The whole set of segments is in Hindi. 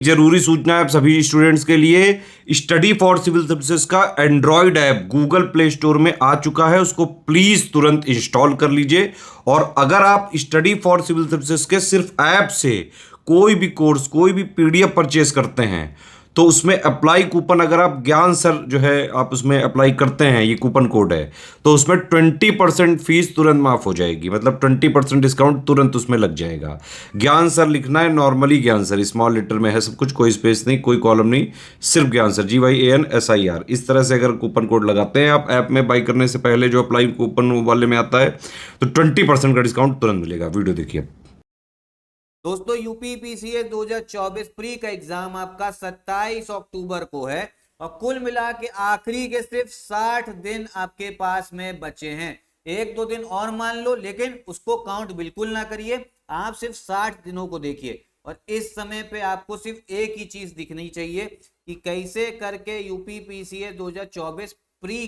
जरूरी सूचना है आप सभी स्टूडेंट्स के लिए, स्टडी फॉर सिविल सर्विसेज का Android app Google play store में आ चुका है, उसको प्लीज तुरंत इंस्टॉल कर लीजिए। और अगर आप स्टडी फॉर सिविल सर्विसेज के सिर्फ ऐप से कोई भी कोर्स, कोई भी पीडीएफ परचेस करते हैं तो उसमें अप्लाई कूपन, अगर आप ज्ञान सर जो है आप उसमें अप्लाई करते हैं, ये कूपन कोड है, तो उसमें 20% फीस तुरंत माफ हो जाएगी, मतलब 20% डिस्काउंट तुरंत उसमें लग जाएगा। ज्ञान सर लिखना है, नॉर्मली ज्ञान सर स्मॉल लेटर में है सब कुछ, कोई स्पेस नहीं, कोई कॉलम नहीं, सिर्फ ज्ञान सर, GYANSIR। इस तरह से अगर कूपन कोड लगाते हैं आप ऐप में बाई करने से पहले, जो अप्लाई कूपन वाले में आता है, तो 20% का डिस्काउंट तुरंत मिलेगा। वीडियो देखिए। दोस्तों यूपीपीसीएस 2024 प्री का एग्जाम आपका 27 अक्टूबर को है और कुल मिला के आखिरी के सिर्फ 60 दिन आपके पास में बचे हैं। एक दो दिन और मान लो, लेकिन उसको काउंट बिल्कुल ना करिए, आप सिर्फ 60 दिनों को देखिए। और इस समय पे आपको सिर्फ एक ही चीज दिखनी चाहिए कि कैसे करके यूपीपीसीएस 2024 प्री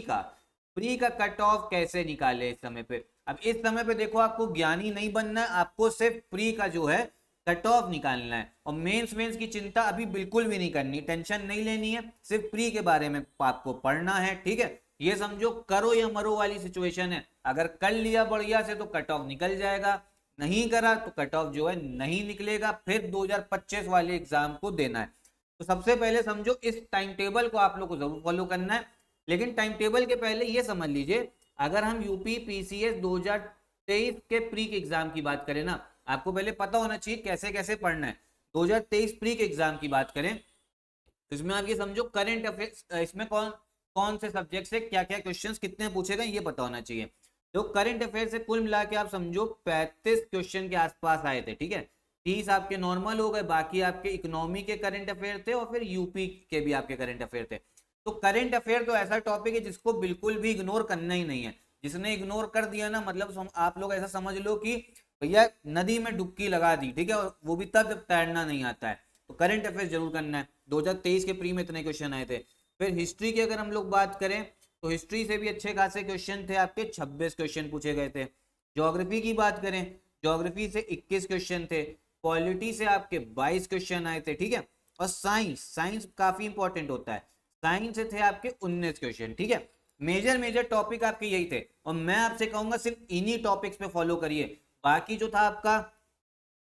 का कट ऑफ कैसे निकाले इस समय पे। अब इस समय पे देखो, आपको ज्ञानी नहीं बनना है, आपको सिर्फ प्री का जो है कट ऑफ निकालना है। और मेंस की चिंता अभी बिल्कुल भी नहीं करनी, टेंशन नहीं लेनी है, सिर्फ प्री के बारे में आपको पढ़ना है, ठीक है। ये समझो करो या मरो वाली सिचुएशन है। अगर कर लिया बढ़िया से तो कट ऑफ निकल जाएगा, नहीं करा तो कट ऑफ जो है नहीं निकलेगा, फिर 2025 वाले एग्जाम को देना है। तो सबसे पहले समझो इस टाइम टेबल को आप लोग को जरूर फॉलो करना है। लेकिन टाइम टेबल के पहले ये समझ लीजिए, अगर हम यूपी पीसीएस 2023 के प्री के एग्जाम की बात करें ना, आपको पहले पता होना चाहिए कैसे कैसे पढ़ना है। 2023 प्री के एग्जाम की बात करें तो इसमें आप ये समझो करंट अफेयर्स, इसमें कौन कौन से सब्जेक्ट से क्या क्या क्वेश्चंस कितने पूछे गए ये पता होना चाहिए। तो करंट अफेयर से कुल मिला के आप समझो 35 क्वेश्चन के आसपास आए थे, ठीक है। 30 आपके नॉर्मल हो गए, बाकी आपके इकोनॉमी के करंट अफेयर थे और फिर यूपी के भी आपके करंट अफेयर थे। तो करंट अफेयर तो ऐसा टॉपिक है जिसको बिल्कुल भी इग्नोर करना ही नहीं है। जिसने इग्नोर कर दिया ना, मतलब आप लोग ऐसा समझ लो कि भैया नदी में डुबकी लगा दी, ठीक है, और वो भी तब जब तैरना नहीं आता है। तो करंट अफेयर जरूर करना है। 2023 के प्री में इतने क्वेश्चन आए थे। फिर हिस्ट्री की अगर हम लोग बात करें तो हिस्ट्री से भी अच्छे खासे क्वेश्चन थे आपके, 26 क्वेश्चन पूछे गए थे। ज्योग्राफी की बात करें, ज्योग्राफी से 21 क्वेश्चन थे। पॉलिटी से आपके 22 क्वेश्चन आए थे, ठीक है। और साइंस काफी इंपॉर्टेंट होता है, साइंस से थे आपके 19 क्वेश्चन, ठीक है। मेजर टॉपिक आपके यही थे और मैं आपसे कहूंगा सिर्फ इन्हीं टॉपिक्स पे फॉलो करिए। बाकी जो था आपका,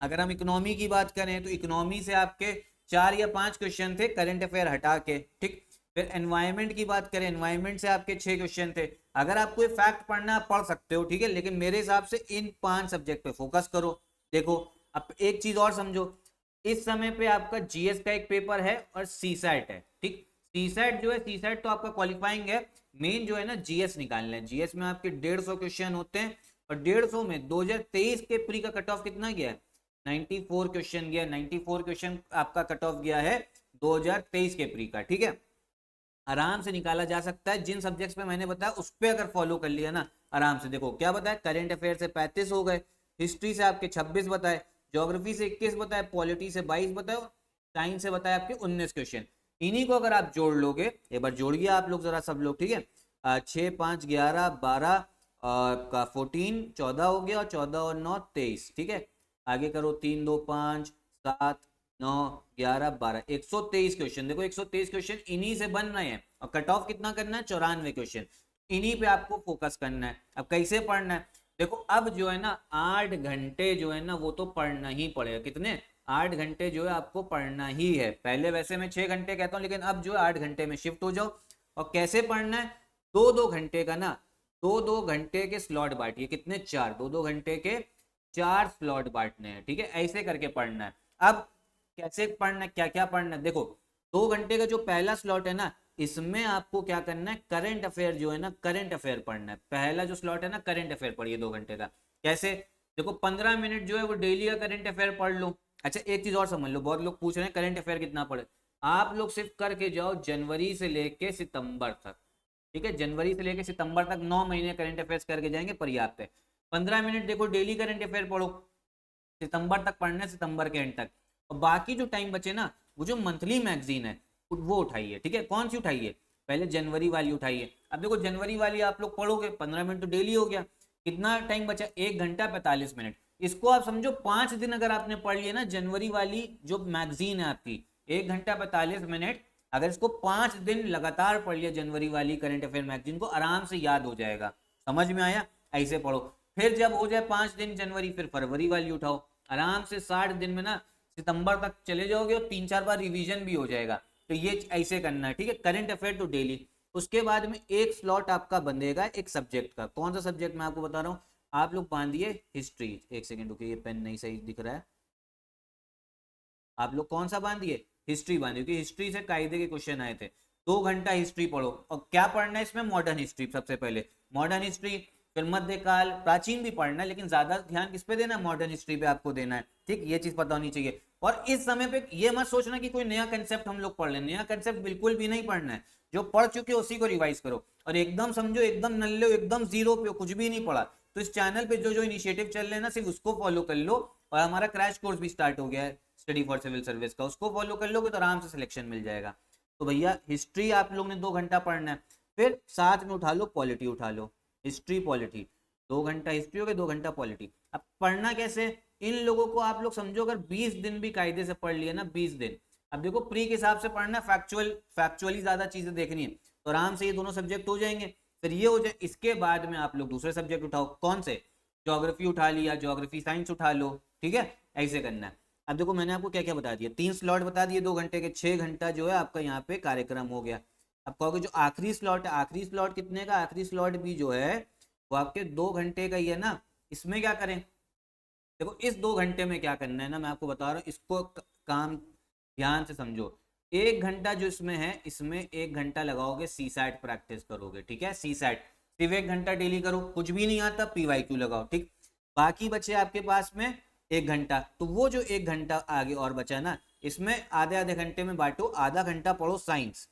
अगर हम इकोनॉमी की बात करें तो इकोनॉमी से आपके 4 या 5 क्वेश्चन थे करंट अफेयर हटा के, ठीक। फिर एनवायरमेंट की बात करें, एनवायरमेंट से आपके 6 क्वेश्चन थे। अगर आपको ये फैक्ट पढ़ना आप पढ़ सकते हो, ठीक है, लेकिन मेरे हिसाब से इन 5 सब्जेक्ट पे फोकस करो। देखो अब एक चीज और समझो, इस समय पे आपका जीएस का एक पेपर है और सीसैट है, ठीक। सीसैट जो है, सीसैट तो आपका क्वालिफाइंग है, मेन जो है ना जीएस निकालना है। जीएस में आपके 150 क्वेश्चन होते हैं और 150 में 2023 के प्री का कट ऑफ कितना गया है, 94 क्वेश्चन गया। 94 क्वेश्चन आपका कट ऑफ गया है 2023 के प्री का, ठीक है। आराम से निकाला जा सकता है, जिन सब्जेक्ट्स पे मैंने बताया उस पे अगर फॉलो कर लिया ना आराम से। देखो क्या बताया, करंट अफेयर से 35 हो गए, हिस्ट्री से आपके 26 बताए, ज्योग्राफी से 21 बताए, पॉलिटी से 22 बताए, साइंस से बताए आपके 19 क्वेश्चन। इन्हीं को अगर आप जोड़ लोगे, एक बार जोड़िए आप लोग जरा सब लोग, ठीक है। 6 5 11 12 का 14 14 हो गया, और 14 और 9 23, ठीक है। आगे करो 3 2 5 7 9 11 12, 123 क्वेश्चन। देखो 123 क्वेश्चन इन्हीं से बन रहे हैं और कट ऑफ कितना करना है, 94 क्वेश्चन। इन्हीं पे आपको फोकस करना है। अब कैसे पढ़ना है, देखो अब जो है ना 8 घंटे जो है ना वो तो पढ़ना ही पड़ेगा। कितने, 8 घंटे जो है आपको पढ़ना ही है। पहले वैसे मैं 6 घंटे कहता हूँ, लेकिन अब जो है 8 घंटे में शिफ्ट हो जाओ। और कैसे पढ़ना है, 2-2 घंटे का ना, 2-2 घंटे के स्लॉट बांटिए। कितने, 4, 2-2 घंटे के 4 स्लॉट बांटने हैं, ठीक है। ऐसे करके पढ़ना है। अब कैसे पढ़ना है, क्या क्या पढ़ना है, देखो 2 घंटे का जो पहला स्लॉट है ना, इसमें आपको क्या करना है, करंट अफेयर जो है ना, करंट अफेयर पढ़ना है। पहला जो स्लॉट है ना, करंट अफेयर पढ़िए 2 घंटे का। कैसे, देखो 15 मिनट जो है वो डेली का करंट अफेयर पढ़ लो। अच्छा एक चीज और समझ लो, बहुत लोग पूछ रहे हैं करंट अफेयर कितना पढ़े। आप लोग सिर्फ करके जाओ जनवरी से लेके सितंबर तक, ठीक है। जनवरी से लेके सितंबर तक 9 महीने करंट अफेयर्स करके जाएंगे, पर्याप्त है। 15 मिनट देखो डेली करंट अफेयर पढ़ो, सितंबर तक पढ़ना है, सितंबर के एंड तक। और बाकी जो टाइम बचे ना, वो जो मंथली मैगजीन है वो उठाइए, ठीक है। कौन सी उठाइए, पहले जनवरी वाली उठाइए। अब देखो जनवरी वाली आप लोग पढ़ोगे, 15 मिनट तो डेली हो गया। कितना टाइम बचा, 1 घंटा 45 मिनट। इसको आप समझो 5 दिन अगर आपने पढ़ लिया ना, जनवरी वाली जो मैगजीन है आपकी, 1 घंटा 45 मिनट, अगर इसको 5 दिन लगातार पढ़ लिया जनवरी वाली करंट अफेयर मैगजीन को, आराम से याद हो जाएगा। समझ में आया? ऐसे पढ़ो। फिर जब हो जाए 5 दिन जनवरी, फिर फरवरी वाली उठाओ, आराम से 60 दिन में ना सितंबर तक चले जाओगे और 3-4 बार रिवीजन भी हो जाएगा। तो ये ऐसे करना है, ठीक है। करंट अफेयर तो डेली। उसके बाद में एक स्लॉट आपका बंधेगा एक सब्जेक्ट का। कौन सा सब्जेक्ट मैं आपको बता रहा हूँ, आप लोग बांधिए हिस्ट्री। एक सेकेंड रुकिए, ये पेन नहीं सही दिख रहा है। आप लोग कौन सा बांधिए? हिस्ट्री बांधिए, क्योंकि हिस्ट्री से कायदे के क्वेश्चन आए थे। 2 घंटा हिस्ट्री पढ़ो। और क्या पढ़ना है इसमें? मॉडर्न हिस्ट्री सबसे पहले, मॉडर्न हिस्ट्री, फिर मध्यकाल, प्राचीन भी पढ़ना है, लेकिन ज्यादा ध्यान किस पे देना है? मॉडर्न हिस्ट्री पे आपको देना है, ठीक। ये चीज पता होनी चाहिए। और इस समय पे ये मत सोचना कि कोई नया कंसेप्ट हम लोग पढ़ लें, नया कंसेप्ट बिल्कुल भी नहीं पढ़ना है। जो पढ़ चुके हो उसी को रिवाइज करो। और एकदम समझो, एकदम नल्ले हो, एकदम जीरो पे हो, कुछ भी नहीं पढ़ा, तो इस चैनल पे जो जो इनिशिएटिव चल रहे हैं ना, सिर्फ उसको फॉलो कर लो। और हमारा क्रैश कोर्स भी स्टार्ट हो गया है स्टडी फॉर सिविल सर्विस का, उसको फॉलो कर लोगे तो आराम से सिलेक्शन मिल जाएगा। तो भैया हिस्ट्री आप लोग ने 2 घंटा पढ़ना है। फिर साथ में उठा लो पॉलिटी, उठा लो हिस्ट्री पॉलिटी। 2 घंटा हिस्ट्री हो गया, 2 घंटा पॉलिटी। अब पढ़ना कैसे? इन लोगों को आप लोग समझो, अगर 20 दिन भी कायदे से पढ़ लिए ना, 20 दिन। अब देखो प्री के हिसाब से पढ़ना, फैक्चुअली ज्यादा चीजें देखनी है, तो आराम से ये दोनों सब्जेक्ट हो जाएंगे। फिर ये हो जाए, इसके बाद में आप लोग दूसरे सब्जेक्ट उठाओ। कौन से? ज्योग्राफी उठा लिया, ज्योग्राफी साइंस उठा लो, ठीक है। ऐसे करना है। अब देखो मैंने आपको क्या क्या बता दिया, 3 स्लॉट बता दिए 2 घंटे के, 6 घंटा जो है आपका यहाँ पे कार्यक्रम हो गया। अब कहोगे जो आखिरी स्लॉट है, आखिरी स्लॉट कितने का? आखिरी स्लॉट भी जो है वो आपके 2 घंटे का ही है ना। इसमें क्या करें? देखो इस 2 घंटे में क्या करना है ना, मैं आपको बता रहा हूँ, इसको काम ध्यान से समझो। 1 घंटा जो इसमें है, इसमें 1 घंटा लगाओगे, सी सैट प्रैक्टिस करोगे, ठीक है। सी सैट सिर्फ 1 घंटा डेली करो, कुछ भी नहीं आता PYQ लगाओ, ठीक। बाकी बचे आपके पास में 1 घंटा। तो वो जो 1 घंटा आगे और बचा ना, इसमें आधे आधे घंटे में बांटो। आधा घंटा पढ़ो साइंस,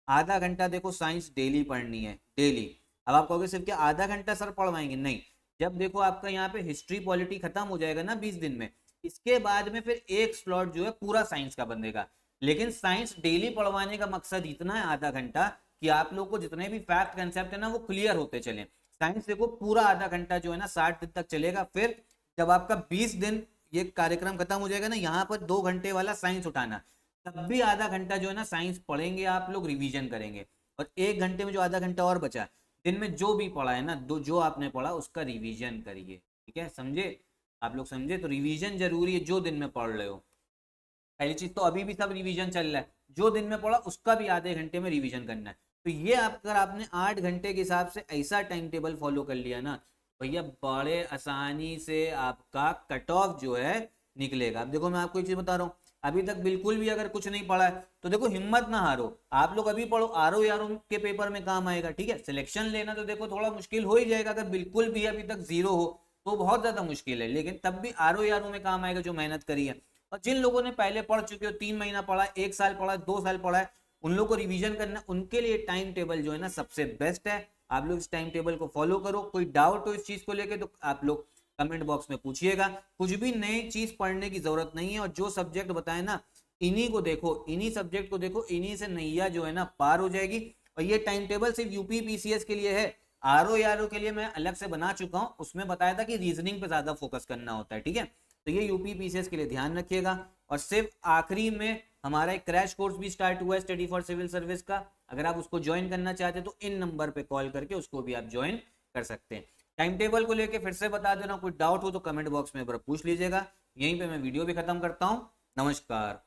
आधा घंटा देखो साइंस डेली पढ़नी है, डेली। अब आप कहोगे सिर्फ क्या आधा घंटा सर पढ़वाएंगे? नहीं, जब देखो आपका यहाँ पे हिस्ट्री पॉलिटी खत्म हो जाएगा ना 20 दिन में, इसके बाद में फिर एक स्लॉट जो है पूरा साइंस का बनेगा। लेकिन साइंस डेली पढ़वाने का मकसद इतना है आधा घंटा, कि आप लोग को जितने भी फैक्ट कंसेप्ट है ना वो क्लियर होते चले। साइंस देखो पूरा आधा घंटा जो है ना 60 दिन तक चलेगा। फिर जब आपका 20 दिन ये कार्यक्रम खत्म हो जाएगा ना, यहाँ पर 2 घंटे वाला साइंस उठाना, तब भी आधा घंटा जो है ना साइंस पढ़ेंगे आप लोग, रिवीजन करेंगे। और 1 घंटे में जो आधा घंटा और बचा, दिन में जो भी पढ़ा है ना, जो आपने पढ़ा उसका रिवीजन करिए, ठीक है। समझे? आप लोग समझे? तो रिवीजन जरूरी है, जो दिन में पढ़ रहे हो। पहली चीज तो अभी भी सब रिवीजन चल रहा है, जो दिन में पढ़ा उसका भी आधे घंटे में रिवीजन करना है। तो ये अगर आपने 8 घंटे के हिसाब से ऐसा टाइम टेबल फॉलो कर लिया ना, भैया बड़े आसानी से आपका कट ऑफ जो है निकलेगा। अब देखो मैं आपको एक चीज बता रहा हूँ, अभी तक बिल्कुल भी अगर कुछ नहीं पढ़ा है तो देखो हिम्मत ना हारो, आप लोग अभी पढ़ो, RO के पेपर में काम आएगा, ठीक है। सिलेक्शन लेना तो देखो थोड़ा मुश्किल हो ही जाएगा, अगर बिल्कुल भी अभी तक जीरो हो तो बहुत ज्यादा मुश्किल है, लेकिन तब भी RO में काम आएगा जो मेहनत करी है। और जिन लोगों ने पहले पढ़ चुके हो, 3 महीना पढ़ा, 1 साल पढ़ा, 2 साल पढ़ा है, उन लोगों को रिवीजन करना, उनके लिए टाइम टेबल जो है ना सबसे बेस्ट है। आप लोग इस टाइम टेबल को फॉलो करो। कोई डाउट हो इस चीज को लेके तो आप लोग कमेंट बॉक्स में पूछिएगा। कुछ भी नई चीज पढ़ने की जरूरत नहीं है, और जो सब्जेक्ट बताए ना इन्हीं को देखो, इन्हीं सब्जेक्ट को देखो, इन्हीं से नैया जो है ना पार हो जाएगी। और ये टाइम टेबल सिर्फ यूपी PCS के लिए है, RO के लिए मैं अलग से बना चुका हूं, उसमें बताया था कि रीजनिंग पे ज्यादा फोकस करना होता है, ठीक है। तो ये यूपी PCS के लिए ध्यान रखिएगा। और सिर्फ आखिरी में हमारा एक क्रैश कोर्स भी स्टार्ट हुआ है स्टडी फॉर सिविल सर्विस का, अगर आप उसको ज्वाइन करना चाहते हैं तो इन नंबर पे कॉल करके उसको भी आप ज्वाइन कर सकते हैं। टाइम टेबल को लेके फिर से बता दे रहा हूं, कोई डाउट हो तो कमेंट बॉक्स में पूछ लीजिएगा। यहीं पे मैं वीडियो भी खत्म करता हूं। नमस्कार।